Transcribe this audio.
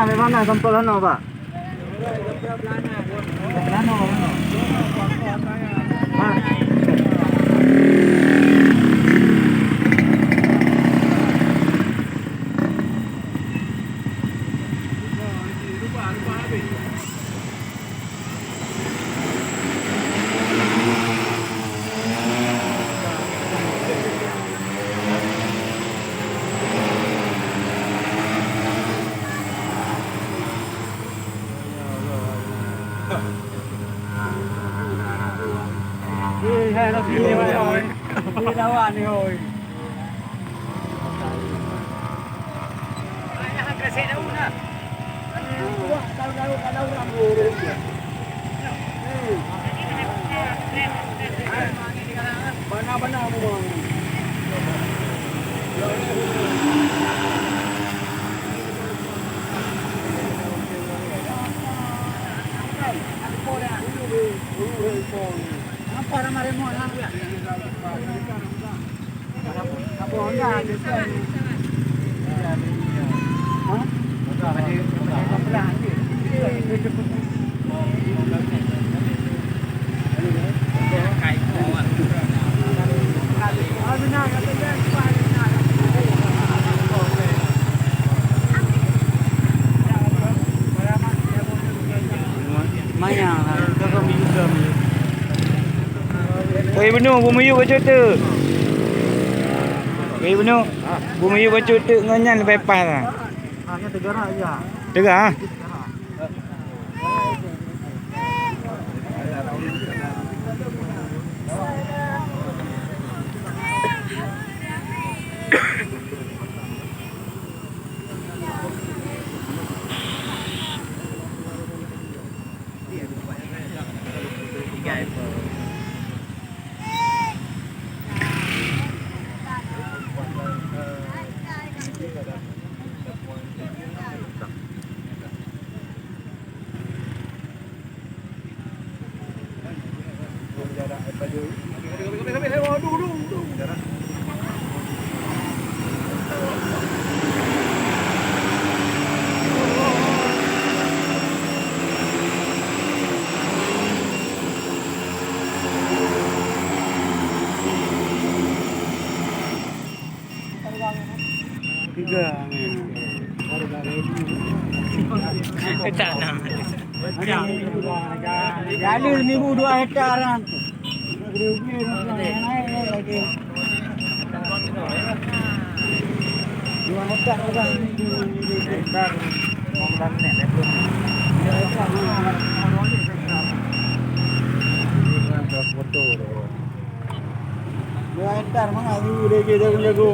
Bebana sampel ano Pak? Belana. Nó đi rồi. Đi đâu ăn đi rồi. Cái xe đâu nè. Đâu làm người đấy. Bên nào rồi. Apa nama remote lah? Apa Honda je kan? Hah? Ada belah je. Kai ko ah. Benar kata dia benar. Maya lah, kau minum. Oi benu bumayu baca tu. Oi benu. Bumayu baca tu nganyan lepas pas ah. Hanya tegara aja. Tegara. Tiga. Tak nak. Jadi 1,002 hektaran. Rugi naik lagi. 2 hektar sudah hektar. Ngomong nek betul. 2 hektar. Foto. 2 hektar mana ada kita jago.